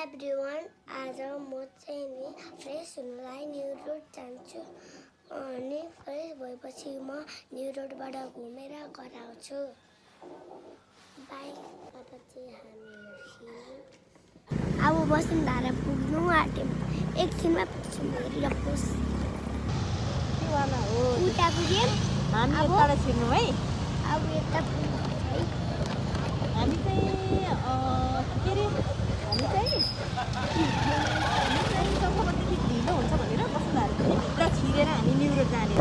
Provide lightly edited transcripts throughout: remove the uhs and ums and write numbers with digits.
Everyone, आज म चाहिँ नि फ्रेस हुनुलाई न्यु रोड जान्छु अनि फ्रेस भएपछि म न्यु रोडबाट घुमेर घर आउँछु। बाई। चाहिँ हामी अब वसुन्धरा पुग्नु आँट्यौँ। एकछिनमा पुग्छौँ, हेरिराख्नुहोस्। उता पुग्यौँ, हामी यताबाट छिर्नु है। अब यता पुग्नु है। हामी चाहिँ के अरे हामी चाहिँ सफादेखि ढिलो हुन्छ भनेर वसुन्धरा चाहिँ भित्र छिरेर हामी न्यु रोड जाने।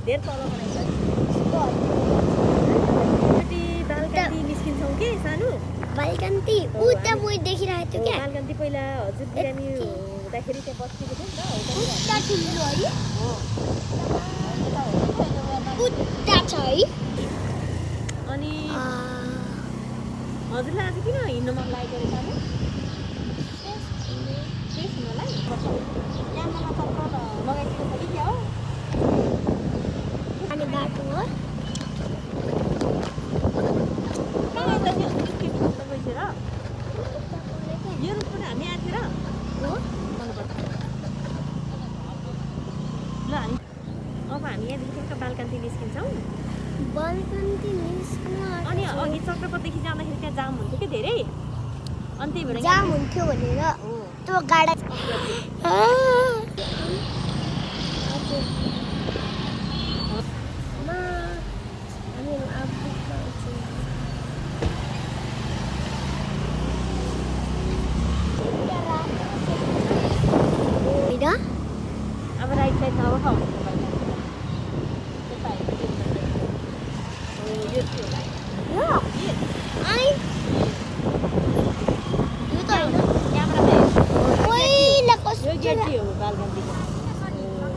धेर तल बनाइन्छ बालकान्ती निस्किन्छौँ कि सानो बालकान्ती उता म देखिरहेको थियो क्या। बालकान्ती पहिला हजुर बिरामी हुँदाखेरि त्यहाँ बस्तीको थियो नि त। उता ठुलो है, हो उता छ है। अनि हजुरलाई आज किन हिँड्नु मन लागेको रहेछ सानो? फ्रेस हुनलाई क्यामेरामा चप्पल लगाइदिएको छ कि क्या हो? अनि बाटो हो यो रुटबाट हामी आएर हो। ल हामी अब हामी यहाँदेखि बालकान्ती निस्किन्छौँ। बालकान्ती निस्किनु अनि अघि चक्रपथदेखि जाँदाखेरि त्यहाँ जाम हुन्थ्यो कि धेरै, अनि त्यही भएर जाम हुन्थ्यो भनेर हो त्यो गाडा अब राइट साइड अब खाउँछ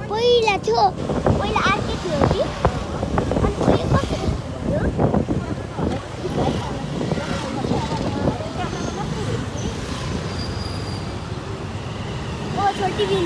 पहिला थियो, पहिला अर्कै थियो कि अनि पहिला कस्तो थियो? ओ छोटी बिन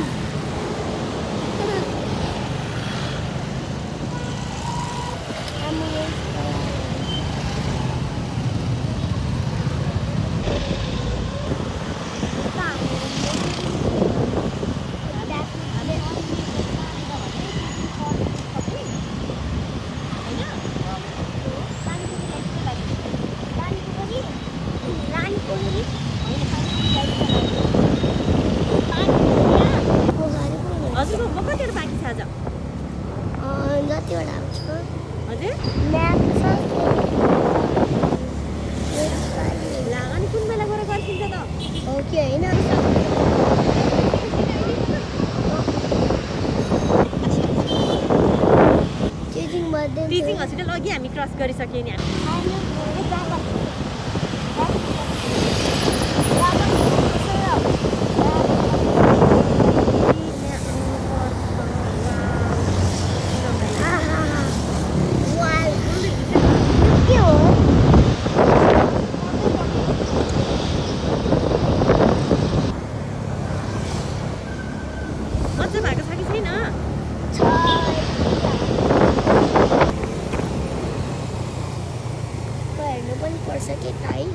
हजुरको म कतिवटा बाँकी छ आज? जतिवटा आउँछ हजुर म्याथ छ। ला अनि कुन बेला गएर गर्छिन्छ त? हो कि होइन? टिचिङ हस्पिटल अघि हामी क्रस गरिसक्यौँ नि हामी। मजा भएको छ कि छैन? हेर्नु पनि पर्छ कि ताई।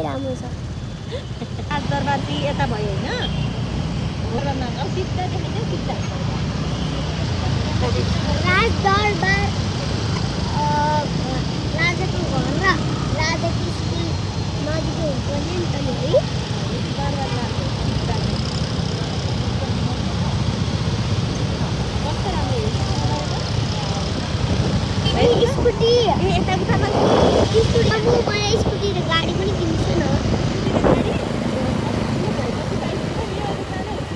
राम्रो छ राजदरबार चाहिँ यता भयो होइन घरमा अब सिधा देखेको सिधा राजदरबार राजाको घर र राजाको स्कुल नजिकै हुनुपर्ने नि त नि है कस्तो राम्रो स्कुटी यता उतामा स्कुटी अब मलाई स्कुटी र गाडी पनि किन्छु न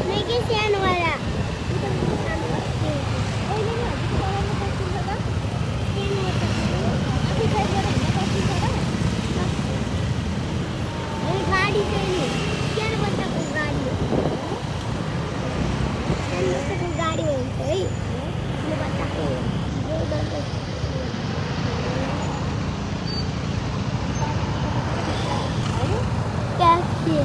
मेकै सानोवाला गाडी चाहिँ नि सानो बच्चाको गाडी हो सानो बच्चाको गाडी हुन्छ है सानो बच्चाको ट्याक्सी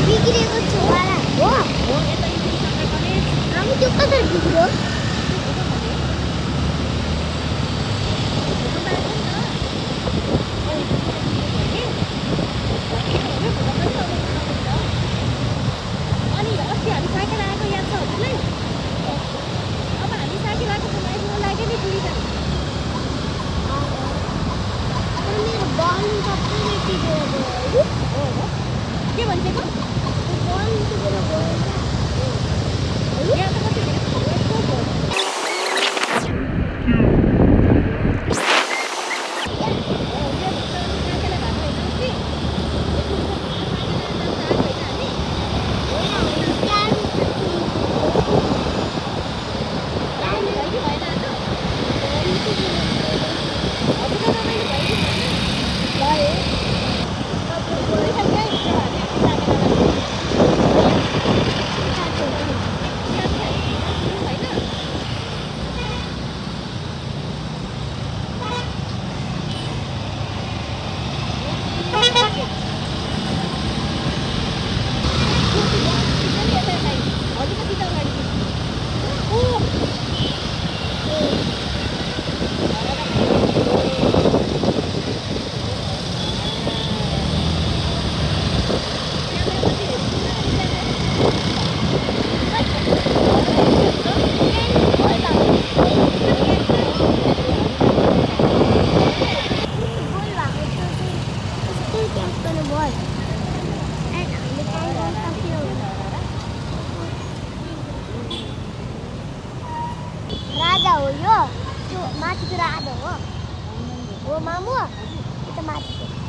बिग्रेको छोरा हो हामी त्यो कसरी बिग्रो अनि अस्ति हामी साइकल आएको याद छ हजुरलाई अब हामी साइकल आएको बेला लाग्यो नि बुढी जानु मेरो बल सबै बिग्रेर गयो है के भनिदिएको बल बिग्रेर गयो यहाँ त कति धेरै राजा हो यो त्यो माथिको राजा हो मामु यो त माथिको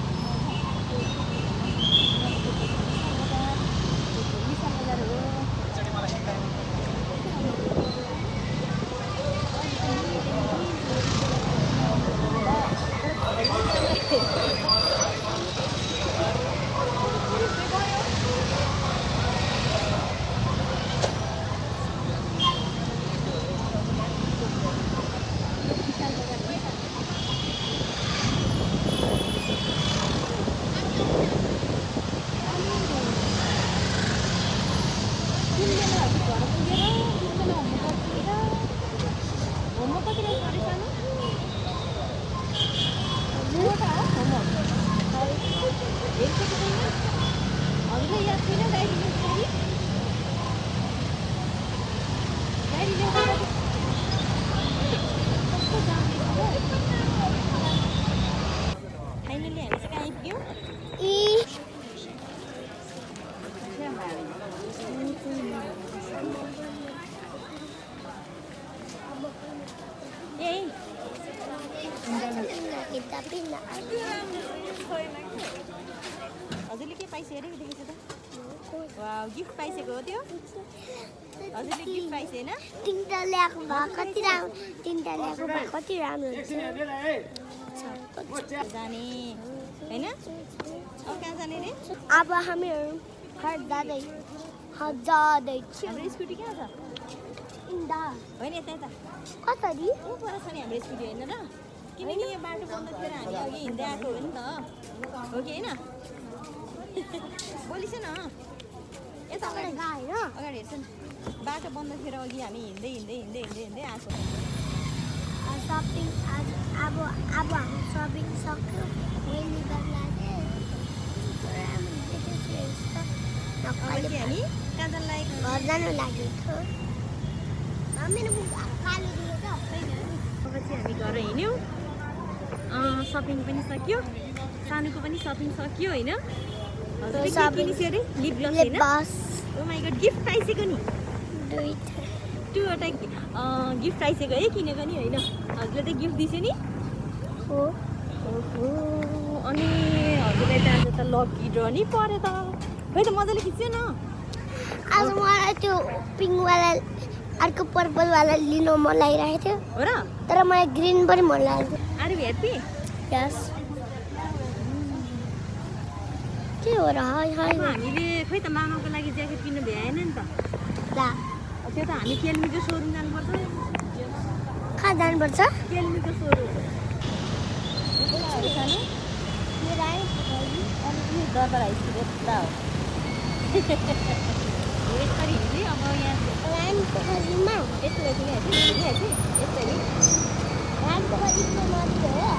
हजुरले के पाइसक्यो अरे देखेको छ त वाउ गिफ्ट पाइसकेको हो त्यो हजुरले गिफ्ट पाइस होइन तिनवटा ल्याएको भए कति राम्रो तिनवटा ल्याएको भए कति राम्रो हुन्छ जाने होइन अब कहाँ जाने रे अब हामीहरू घर जाँदैछौँ हाम्रो स्कुटी कहाँ छ होइन यता यता कसरी ऊ पर छ नि हाम्रो स्कुटी होइन र किनकि यहाँ बाटो बन्द थियो हामी अघि हिँड्दै आएको हो नि त हो कि होइन बोलिस न यता अगाडि होइन अगाडि हेर्छ नि बाटो बन्द थियो अघि हामी हिँड्दै आएको सपिङ अब हाम्रो सपिङ सक्यो मैले गर्दा अब चाहिँ हामी कहाँ जानु लागेको घर जानु लागेको मेरो कालो दिएछ अब चाहिँ हामी घर हिँड्यौँ सपिङ पनि सक्यो सानोको पनि सपिङ सक्यो होइन किनिसक्यो अरे लिप ग्लस होइन ओ माइ गड गिफ्ट पाइसक्यो नि दुईवटा गिफ्ट पाइसक्यो है किनेको नि होइन हजुरले त गिफ्ट दिन्छ नि हो अनि हजुरलाई त आज त लकी ड्र नि पऱ्यो त खै त मजाले खिच्यो न आज मलाई त्यो पिङ्कवाला अर्को पर्पलवाला लिनु मन लागिरहेको थियो हो र तर मलाई ग्रिन पनि मन लाग्यो आर यु ह्याप्पी यस के हो र हाई हाई अब हामीले खै त मामाको लागि ज्याकेट किन्नु भ्याएन नि त ला त्यो त हामी केल्मीको सोरुम जानुपर्छ कहाँ जानुपर्छ केल्मीको सोरुम दरबार हाइस्कुल यता हो यसरी हिँड्दै अब यहाँ पोखरीमा यस्तो यस्तै पोखरीको माथि हो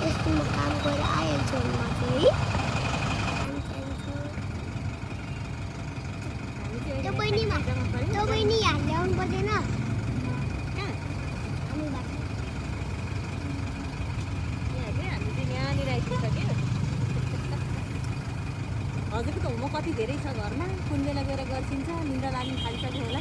यस्तोमा काम गरेर आइहाल्छु माथि त्यो बहिनी यहाँ ल्याउनु पर्दैन हजुरको त होमवर्क कति धेरै छ घरमा कुन बेला गएर गर्छिन्छ निन्द्रा लाग्नु थालिसक्यो होला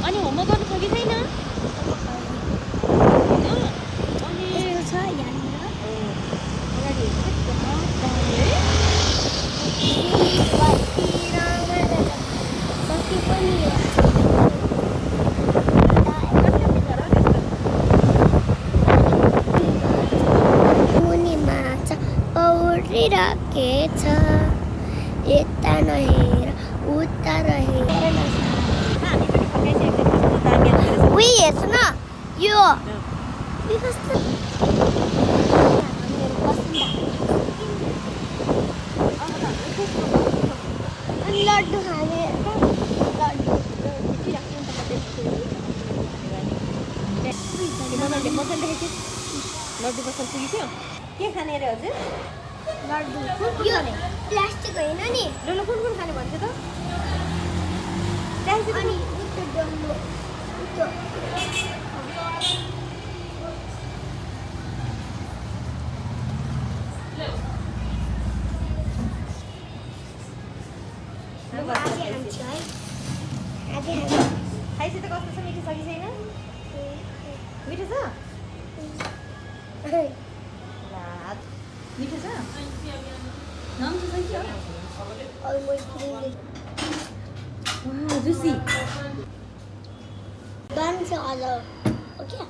अनि होमवर्क गर्नु छ कि छैन राखेछ यता नहेर उता रहेर उही हेर्छ न यो लड्डु खाने लड्डु पसल पुगिथ्यो के खाने अरे हजुर लड्डु यो प्लास्टिक होइन नि ल कुन खाने भन्छ त अनि उतो डल्लो उतो खाइसके त कस्तो छ मिठो छ कि छैन मिठो छ मिठो छ नमिठो छ कि जुसी Done so, okay.